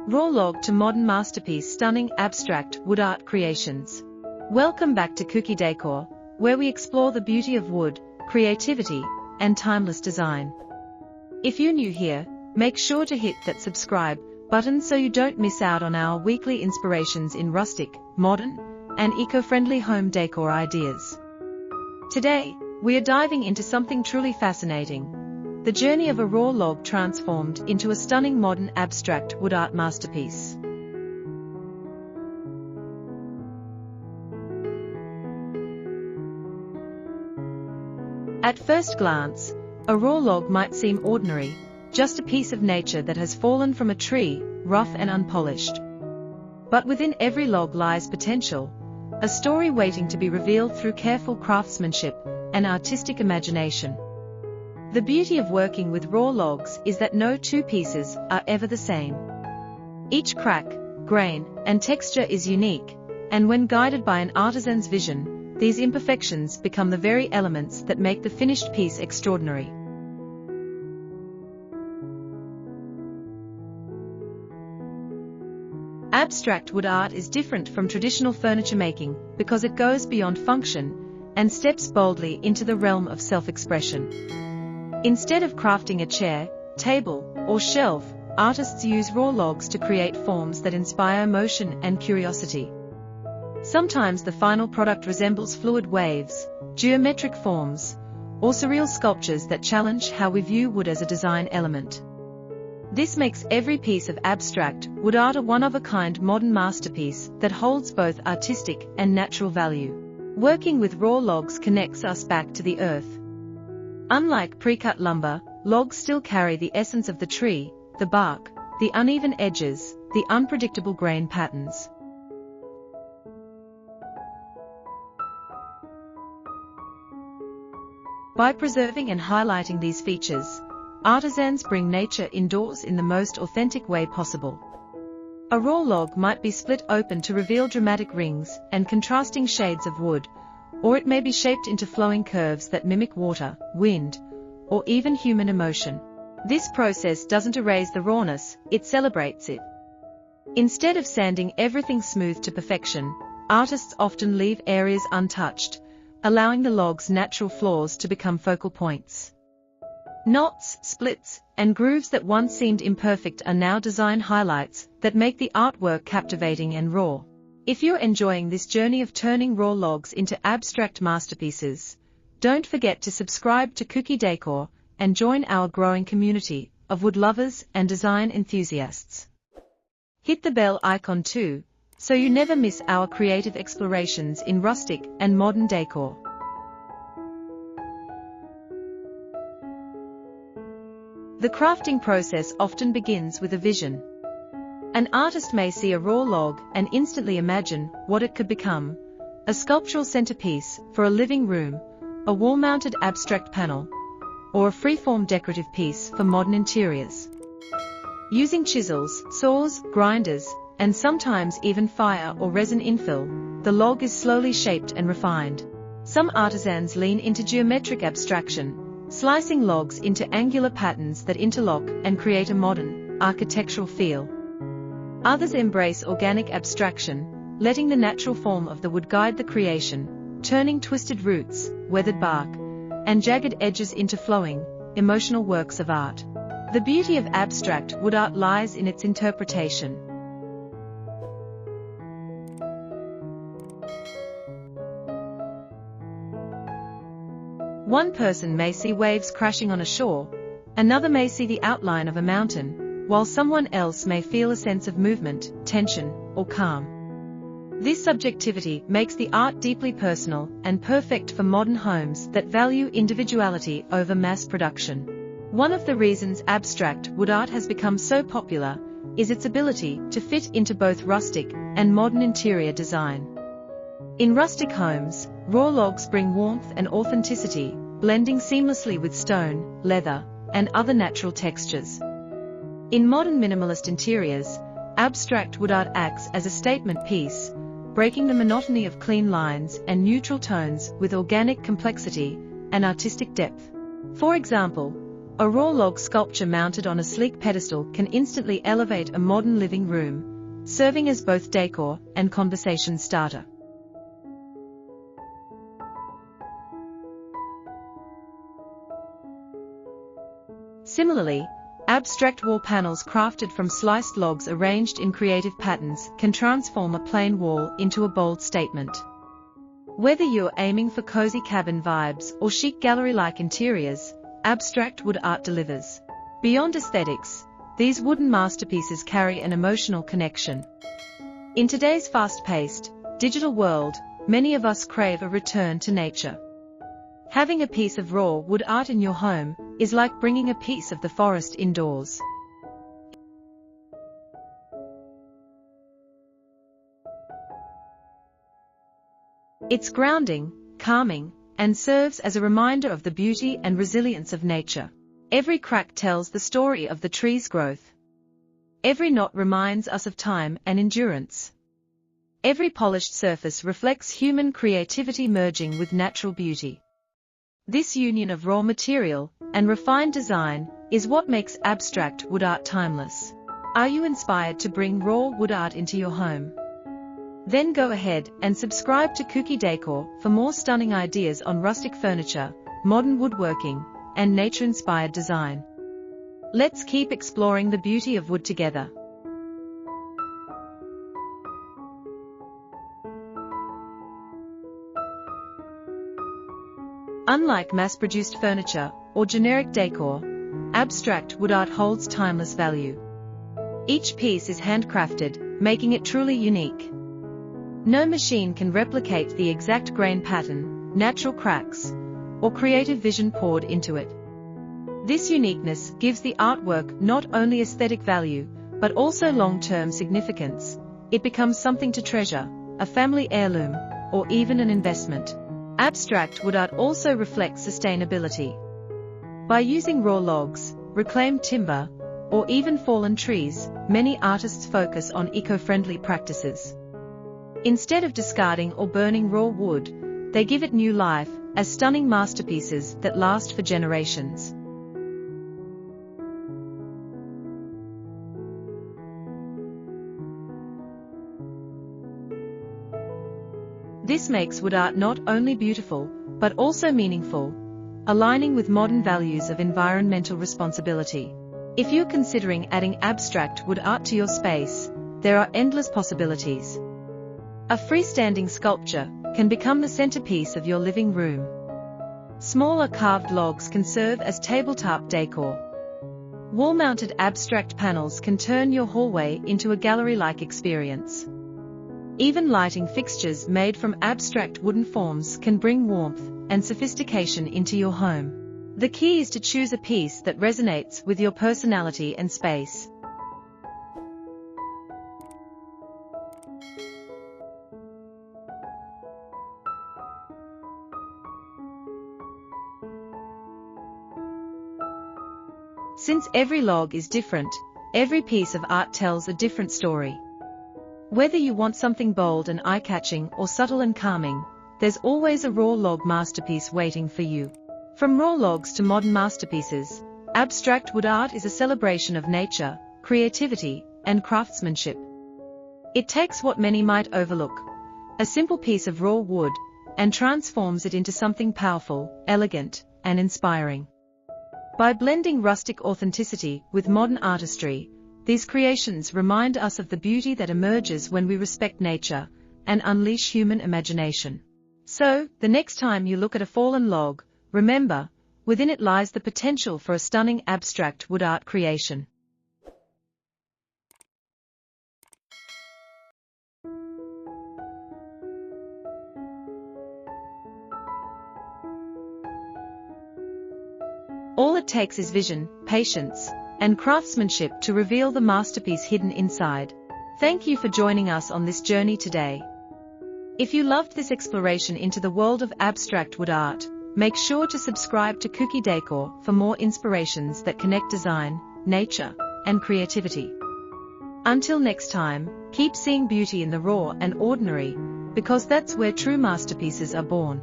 Raw log to modern masterpiece, stunning abstract wood art creations. Welcome back to Kuki Decor, where we explore the beauty of wood, creativity, and timeless design. If you're new here, make sure to hit that subscribe button so you don't miss out on our weekly inspirations in rustic, modern, and eco-friendly home decor ideas. Today, we are diving into something truly fascinating: the journey of a raw log transformed into a stunning modern abstract wood art masterpiece. At first glance, a raw log might seem ordinary, just a piece of nature that has fallen from a tree, rough and unpolished. But within every log lies potential, a story waiting to be revealed through careful craftsmanship and artistic imagination. The beauty of working with raw logs is that no two pieces are ever the same. Each crack, grain, and texture is unique, and when guided by an artisan's vision, these imperfections become the very elements that make the finished piece extraordinary. Abstract wood art is different from traditional furniture making because it goes beyond function and steps boldly into the realm of self-expression. Instead of crafting a chair, table, or shelf, artists use raw logs to create forms that inspire emotion and curiosity. Sometimes the final product resembles fluid waves, geometric forms, or surreal sculptures that challenge how we view wood as a design element. This makes every piece of abstract wood art a one-of-a-kind modern masterpiece that holds both artistic and natural value. Working with raw logs connects us back to the earth. Unlike pre-cut lumber, logs still carry the essence of the tree, the bark, the uneven edges, the unpredictable grain patterns. By preserving and highlighting these features, artisans bring nature indoors in the most authentic way possible. A raw log might be split open to reveal dramatic rings and contrasting shades of wood, or it may be shaped into flowing curves that mimic water, wind, or even human emotion. This process doesn't erase the rawness, it celebrates it. Instead of sanding everything smooth to perfection, artists often leave areas untouched, allowing the log's natural flaws to become focal points. Knots, splits, and grooves that once seemed imperfect are now design highlights that make the artwork captivating and raw. If you're enjoying this journey of turning raw logs into abstract masterpieces, don't forget to subscribe to Kuki Decor and join our growing community of wood lovers and design enthusiasts. Hit the bell icon too, so you never miss our creative explorations in rustic and modern decor. The crafting process often begins with a vision. An artist may see a raw log and instantly imagine what it could become: a sculptural centerpiece for a living room, a wall-mounted abstract panel, or a freeform decorative piece for modern interiors. Using chisels, saws, grinders, and sometimes even fire or resin infill, the log is slowly shaped and refined. Some artisans lean into geometric abstraction, slicing logs into angular patterns that interlock and create a modern, architectural feel. Others embrace organic abstraction, letting the natural form of the wood guide the creation, turning twisted roots, weathered bark, and jagged edges into flowing, emotional works of art. The beauty of abstract wood art lies in its interpretation. One person may see waves crashing on a shore, another may see the outline of a mountain, while someone else may feel a sense of movement, tension, or calm. This subjectivity makes the art deeply personal and perfect for modern homes that value individuality over mass production. One of the reasons abstract wood art has become so popular is its ability to fit into both rustic and modern interior design. In rustic homes, raw logs bring warmth and authenticity, blending seamlessly with stone, leather, and other natural textures. In modern minimalist interiors, abstract wood art acts as a statement piece, breaking the monotony of clean lines and neutral tones with organic complexity and artistic depth. For example, A raw log sculpture mounted on a sleek pedestal can instantly elevate a modern living room, serving as both decor and conversation starter. Similarly, abstract wall panels crafted from sliced logs arranged in creative patterns can transform a plain wall into a bold statement. Whether you're aiming for cozy cabin vibes or chic gallery-like interiors, abstract wood art delivers. Beyond aesthetics, these wooden masterpieces carry an emotional connection. In today's fast-paced, digital world, many of us crave a return to nature. Having a piece of raw wood art in your home is like bringing a piece of the forest indoors. It's grounding, calming, and serves as a reminder of the beauty and resilience of nature. Every crack tells the story of the tree's growth. Every knot reminds us of time and endurance. Every polished surface reflects human creativity merging with natural beauty. This union of raw material and refined design is what makes abstract wood art timeless. Are you inspired to bring raw wood art into your home? Then go ahead and subscribe to Kuki Decor for more stunning ideas on rustic furniture, modern woodworking, and nature-inspired design. Let's keep exploring the beauty of wood together. Unlike mass-produced furniture or generic decor, abstract wood art holds timeless value. Each piece is handcrafted, making it truly unique. No machine can replicate the exact grain pattern, natural cracks, or creative vision poured into it. This uniqueness gives the artwork not only aesthetic value, but also long-term significance. It becomes something to treasure, a family heirloom, or even an investment. Abstract wood art also reflects sustainability. By using raw logs, reclaimed timber, or even fallen trees, many artists focus on eco-friendly practices. Instead of discarding or burning raw wood, they give it new life as stunning masterpieces that last for generations. This makes wood art not only beautiful, but also meaningful, aligning with modern values of environmental responsibility. If you're considering adding abstract wood art to your space, there are endless possibilities. A freestanding sculpture can become the centerpiece of your living room. Smaller carved logs can serve as tabletop decor. Wall-mounted abstract panels can turn your hallway into a gallery-like experience. Even lighting fixtures made from abstract wooden forms can bring warmth and sophistication into your home. The key is to choose a piece that resonates with your personality and space. Since every log is different, every piece of art tells a different story. Whether you want something bold and eye-catching or subtle and calming, there's always a raw log masterpiece waiting for you. From raw logs to modern masterpieces, abstract wood art is a celebration of nature, creativity, and craftsmanship. It takes what many might overlook, a simple piece of raw wood, and transforms it into something powerful, elegant, and inspiring. By blending rustic authenticity with modern artistry, these creations remind us of the beauty that emerges when we respect nature and unleash human imagination. So, the next time you look at a fallen log, remember, within it lies the potential for a stunning abstract wood art creation. All it takes is vision, patience, and craftsmanship to reveal the masterpiece hidden inside. Thank you for joining us on this journey today. If you loved this exploration into the world of abstract wood art, make sure to subscribe to Kuki Decor for more inspirations that connect design, nature, and creativity. Until next time, keep seeing beauty in the raw and ordinary, because that's where true masterpieces are born.